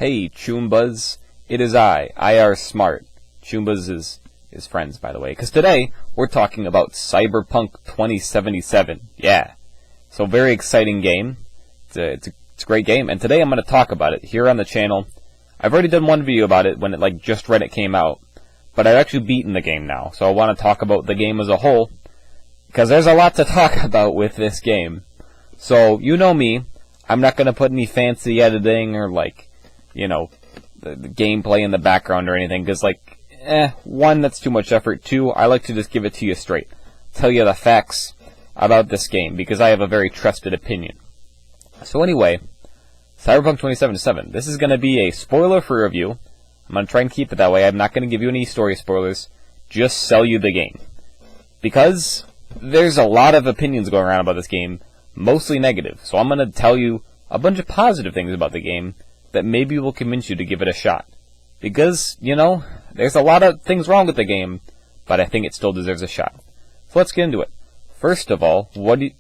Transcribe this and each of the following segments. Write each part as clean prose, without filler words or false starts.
Hey, Choombas. It is I, IARESMART. Choombas is friends, by the way. Because today, we're talking about Cyberpunk 2077. Yeah. So, very exciting game. It's a great game. And today I'm going to talk about it here on the channel. I've already done one video about it when it, just when it came out. But I've actually beaten the game now. So I want to talk about the game as a whole. Because there's a lot to talk about with this game. So, you know me. I'm not going to put any fancy editing or, the gameplay in the background or anything. Because, one, that's too much effort. Two, I like to just give it to you straight. Tell you the facts about this game. Because I have a very trusted opinion. So anyway, Cyberpunk 2077. This is going to be a spoiler-free review. I'm going to try and keep it that way. I'm not going to give you any story spoilers. Just sell you the game. Because there's a lot of opinions going around about this game. Mostly negative. So I'm going to tell you a bunch of positive things about the game that maybe will convince you to give it a shot. Because, there's a lot of things wrong with the game, but I think it still deserves a shot. So let's get into it. First of all,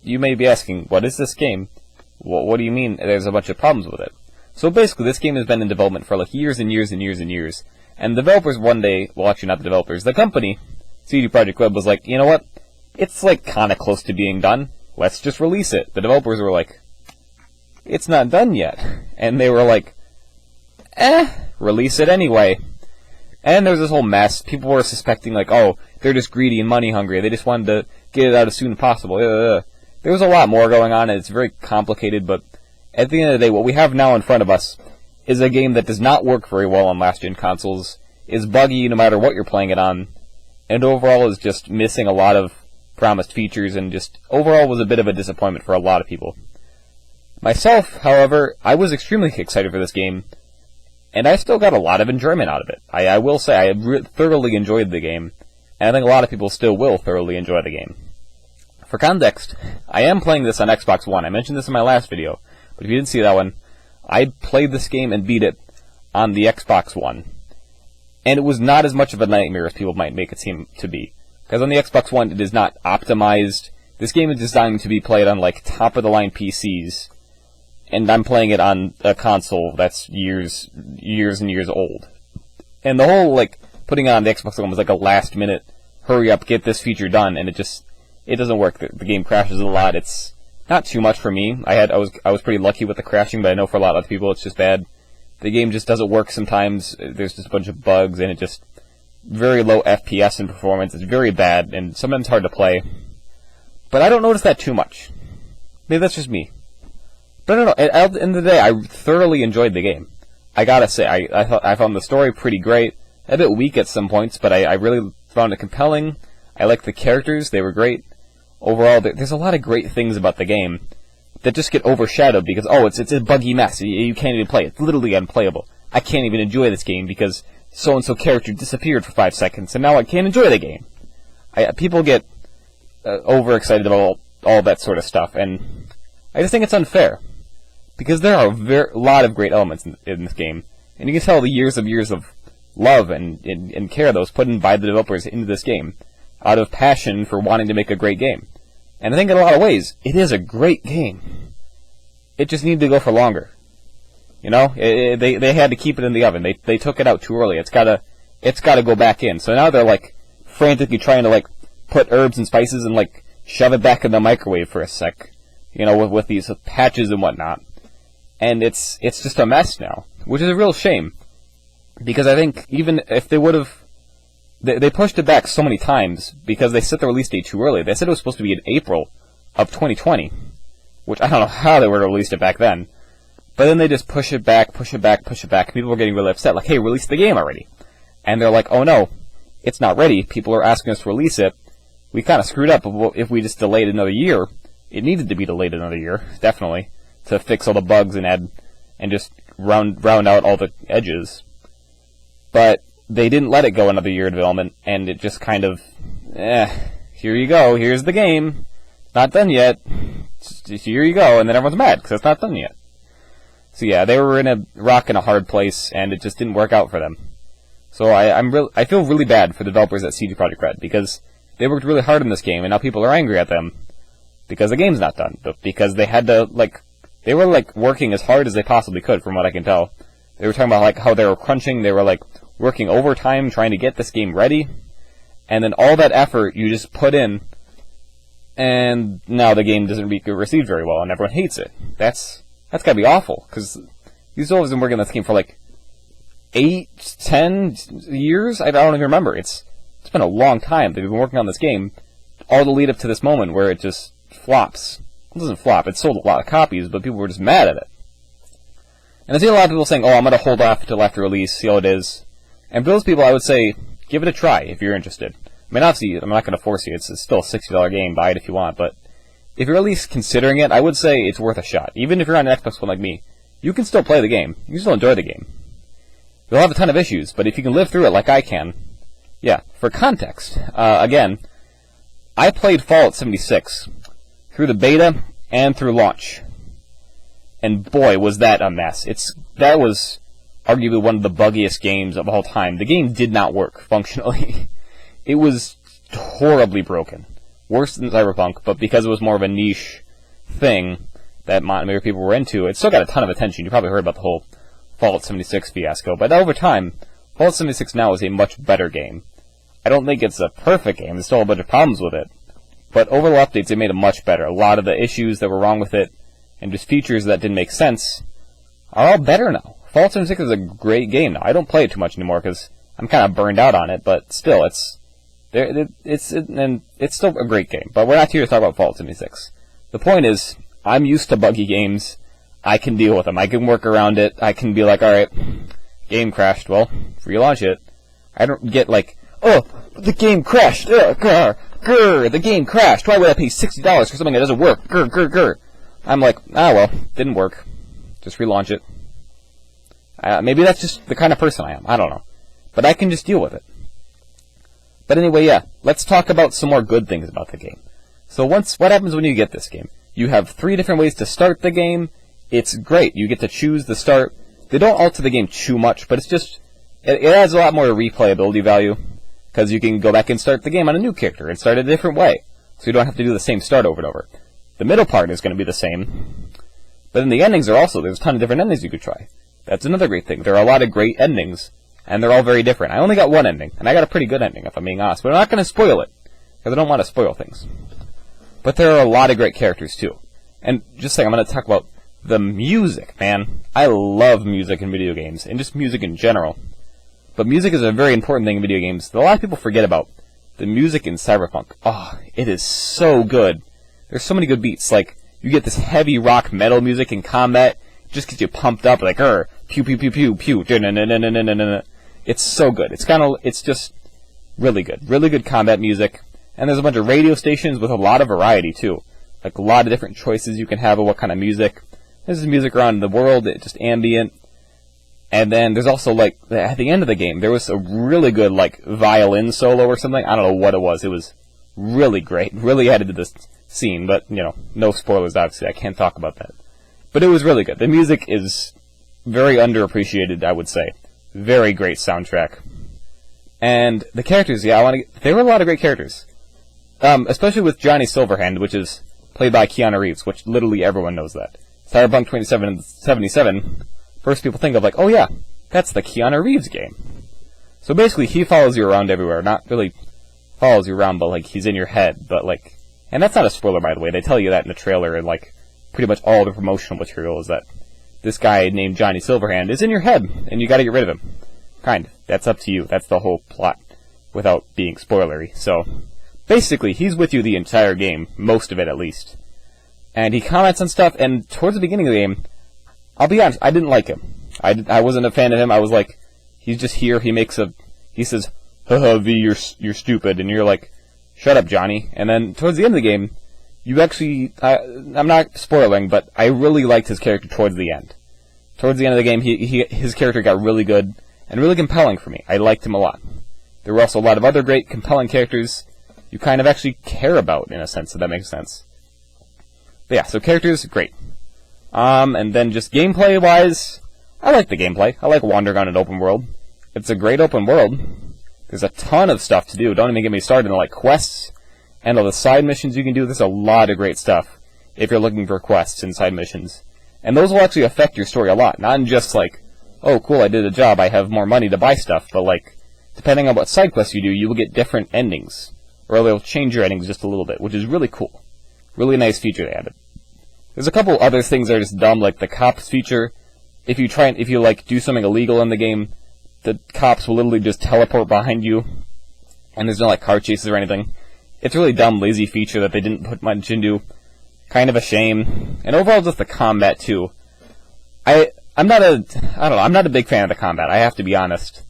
you may be asking, what is this game? What do you mean there's a bunch of problems with it? So basically, this game has been in development for years and years and years and years. And the developers one day, well actually not the developers, the company, CD Projekt Red was like, you know what? It's kind of close to being done. Let's just release it. The developers were like, it's not done yet. And they were like, release it anyway. And there was this whole mess. People were suspecting oh, they're just greedy and money hungry. They just wanted to get it out as soon as possible. There was a lot more going on, and it's very complicated, but at the end of the day, what we have now in front of us is a game that does not work very well on last-gen consoles, is buggy no matter what you're playing it on, and overall is just missing a lot of promised features, and just overall was a bit of a disappointment for a lot of people. Myself, however, I was extremely excited for this game, and I still got a lot of enjoyment out of it. I will say, I thoroughly enjoyed the game, and I think a lot of people still will thoroughly enjoy the game. For context, I am playing this on Xbox One. I mentioned this in my last video, but if you didn't see that one, I played this game and beat it on the Xbox One. And it was not as much of a nightmare as people might make it seem to be. Because on the Xbox One, it is not optimized. This game is designed to be played on, top-of-the-line PCs. And I'm playing it on a console that's years and years old. And the whole, putting it on the Xbox One was a last-minute, hurry up, get this feature done, and it doesn't work. The game crashes a lot. It's not too much for me. I was pretty lucky with the crashing, but I know for a lot of other people it's just bad. The game just doesn't work sometimes. There's just a bunch of bugs, and it just very low FPS and performance. It's very bad, and sometimes hard to play. But I don't notice that too much. Maybe that's just me. But I don't know. At the end of the day, I thoroughly enjoyed the game. I gotta say, I found the story pretty great. A bit weak at some points, but I really found it compelling. I liked the characters. They were great. Overall, there's a lot of great things about the game that just get overshadowed because, it's a buggy mess. You can't even play it. It's literally unplayable. I can't even enjoy this game because so-and-so character disappeared for 5 seconds, and now I can't enjoy the game. People get overexcited about all that sort of stuff, and I just think it's unfair. Because there are a lot of great elements in this game, and you can tell the years of love and care that was put in by the developers into this game, out of passion for wanting to make a great game. And I think in a lot of ways, it is a great game. It just needed to go for longer. They had to keep it in the oven. They took it out too early. It's gotta go back in. So now they're frantically trying to put herbs and spices and shove it back in the microwave for a sec. With these patches and whatnot. And it's just a mess now, which is a real shame. Because I think even if they would have, they pushed it back so many times because they set the release date too early. They said it was supposed to be in April of 2020, which I don't know how they would have released it back then. But then they just push it back. People were getting really upset, hey, release the game already. And they're like, oh no, it's not ready. People are asking us to release it. We kind of screwed up if we just delayed another year. It needed to be delayed another year, definitely, to fix all the bugs and just round out all the edges. But they didn't let it go another year of development, and it just kind of, here you go, here's the game, not done yet, here you go, and then everyone's mad, because it's not done yet. So yeah, they were in a rock and a hard place, and it just didn't work out for them. So I feel really bad for the developers at CD Projekt Red, because they worked really hard on this game, and now people are angry at them, because the game's not done, but because they had to, they were, working as hard as they possibly could, from what I can tell. They were talking about like how they were crunching, they were like working overtime trying to get this game ready, and then all that effort you just put in, and now the game doesn't get received very well, and everyone hates it. That's gotta be awful, because these developers have been working on this game for like 8, 10 years? I don't even remember. It's been a long time. They've been working on this game, all the lead up to this moment where it just flops. It doesn't flop. It sold a lot of copies, but people were just mad at it. And I see a lot of people saying, oh, I'm going to hold off until after release, see how it is. And for those people, I would say, give it a try if you're interested. I mean, obviously, I'm not going to force you. It's still a $60 game. Buy it if you want. But if you're at least considering it, I would say it's worth a shot. Even if you're on an Xbox One like me, you can still play the game. You can still enjoy the game. You'll have a ton of issues, but if you can live through it like I can, yeah. For context, again, I played Fallout 76 through the beta and through launch. And boy, was that a mess. That was arguably one of the buggiest games of all time. The game did not work functionally. It was horribly broken. Worse than Cyberpunk, but because it was more of a niche thing that maybe people were into, it still got a ton of attention. You probably heard about the whole Fallout 76 fiasco. But over time, Fallout 76 now is a much better game. I don't think it's a perfect game. There's still a bunch of problems with it. But over the updates, they made it much better. A lot of the issues that were wrong with it, and just features that didn't make sense, are all better now. Fallout 76 is a great game now. I don't play it too much anymore because I'm kind of burned out on it, but still, it's still a great game. But we're not here to talk about Fallout 76. The point is, I'm used to buggy games. I can deal with them. I can work around it. I can be like, alright, game crashed. Well, relaunch it. I don't get like, oh, the game crashed. Grr, the game crashed. Why would I pay $60 for something that doesn't work? Grr. I'm like, well, didn't work. Just relaunch it. Maybe that's just the kind of person I am. I don't know. But I can just deal with it. But anyway, yeah, let's talk about some more good things about the game. So what happens when you get this game? You have 3 different ways to start the game. It's great. You get to choose the start. They don't alter the game too much, but it's just, it adds a lot more replayability value, because you can go back and start the game on a new character and start it a different way. So you don't have to do the same start over and over. The middle part is going to be the same, but then the endings are also, there's a ton of different endings you could try. That's another great thing. There are a lot of great endings, and they're all very different. I only got one ending, and I got a pretty good ending, if I'm being honest, but I'm not going to spoil it, because I don't want to spoil things. But there are a lot of great characters, too. And just like I'm going to talk about the music, man. I love music in video games, and just music in general. But music is a very important thing in video games that a lot of people forget about. The music in Cyberpunk. Oh, it is so good. There's so many good beats. Like, you get this heavy rock metal music in combat. It just gets you pumped up, like, pew, pew, pew, pew, pew. It's so good. It's just really good. Really good combat music. And there's a bunch of radio stations with a lot of variety, too. Like, a lot of different choices you can have of what kind of music. There's music around the world, it's just ambient. And then there's also, like, at the end of the game, there was a really good, like, violin solo or something. I don't know what it was. It was really great. Really added to this scene, but, no spoilers, obviously. I can't talk about that. But it was really good. The music is very underappreciated, I would say. Very great soundtrack. And the characters, yeah, there were a lot of great characters. Especially with Johnny Silverhand, which is played by Keanu Reeves, which literally everyone knows that. Cyberpunk 2077, first people think of like, oh yeah, that's the Keanu Reeves game. So basically, he follows you around everywhere. Not really follows you around, but like, he's in your head. But like, and that's not a spoiler, by the way. They tell you that in the trailer, and like, pretty much all the promotional material is that this guy named Johnny Silverhand is in your head, and you gotta get rid of him. Kind of. That's up to you. That's the whole plot, without being spoilery. So, basically, he's with you the entire game, most of it at least. And he comments on stuff, and towards the beginning of the game, I'll be honest, I didn't like him. I wasn't a fan of him. I was like, he's just here, he says, haha, V, you're stupid, and you're like, shut up, Johnny. And then, towards the end of the game, you actually, I'm not spoiling, but I really liked his character towards the end. Towards the end of the game, his character got really good, and really compelling for me. I liked him a lot. There were also a lot of other great, compelling characters you kind of actually care about, in a sense, if that makes sense. But yeah, so characters, great. And then just gameplay-wise, I like the gameplay. I like wandering on an open world. It's a great open world. There's a ton of stuff to do. Don't even get me started on like quests and all the side missions you can do. There's a lot of great stuff if you're looking for quests and side missions. And those will actually affect your story a lot. Not in just like, oh cool, I did a job, I have more money to buy stuff, but like, depending on what side quests you do, you will get different endings. Or they'll change your endings just a little bit, which is really cool. Really nice feature they added. There's a couple other things that are just dumb, like the cops feature. If you like do something illegal in the game, the cops will literally just teleport behind you, and there's no like car chases or anything. It's a really dumb, lazy feature that they didn't put much into. Kind of a shame. And overall, just the combat too. I'm not a big fan of the combat. I have to be honest.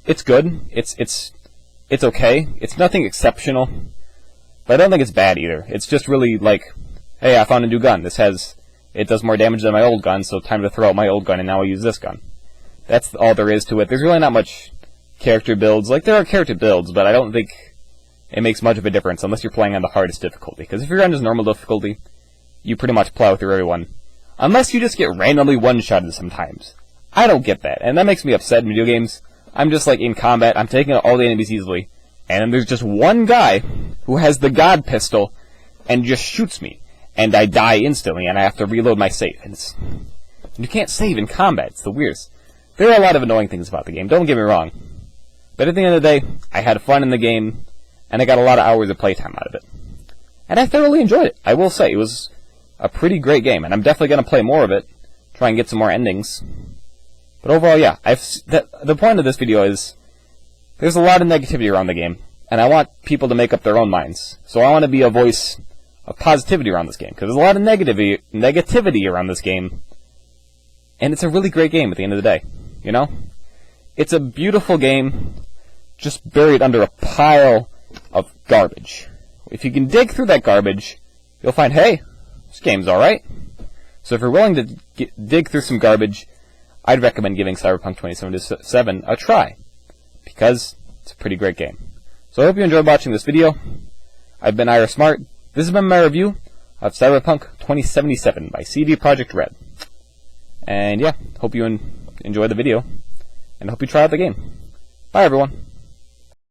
It's good. It's okay. It's nothing exceptional, but I don't think it's bad either. It's just really like, hey, I found a new gun. It does more damage than my old gun, so time to throw out my old gun and now I'll use this gun. That's all there is to it. There's really not much character builds. Like, there are character builds, but I don't think it makes much of a difference unless you're playing on the hardest difficulty. Because if you're on just normal difficulty, you pretty much plow through everyone. Unless you just get randomly one-shotted sometimes. I don't get that, and that makes me upset in video games. I'm just like, in combat, I'm taking out all the enemies easily, and then there's just one guy who has the god pistol and just shoots me. And I die instantly, and I have to reload my save. And you can't save in combat. It's the weirdest. There are a lot of annoying things about the game, don't get me wrong. But at the end of the day, I had fun in the game, and I got a lot of hours of playtime out of it. And I thoroughly enjoyed it. I will say, it was a pretty great game, and I'm definitely going to play more of it, try and get some more endings. But overall, yeah, the point of this video is, there's a lot of negativity around the game, and I want people to make up their own minds. So I want to be a voice of positivity around this game, because there's a lot of negativity around this game, and it's a really great game at the end of the day, you know? It's a beautiful game, just buried under a pile of garbage. If you can dig through that garbage, you'll find, hey, this game's alright. So if you're willing to dig through some garbage, I'd recommend giving Cyberpunk 2077 a try, because it's a pretty great game. So I hope you enjoyed watching this video. I've been IARESMART. This has been my review of Cyberpunk 2077 by CD Projekt Red. And yeah, hope you enjoy the video, and hope you try out the game. Bye everyone.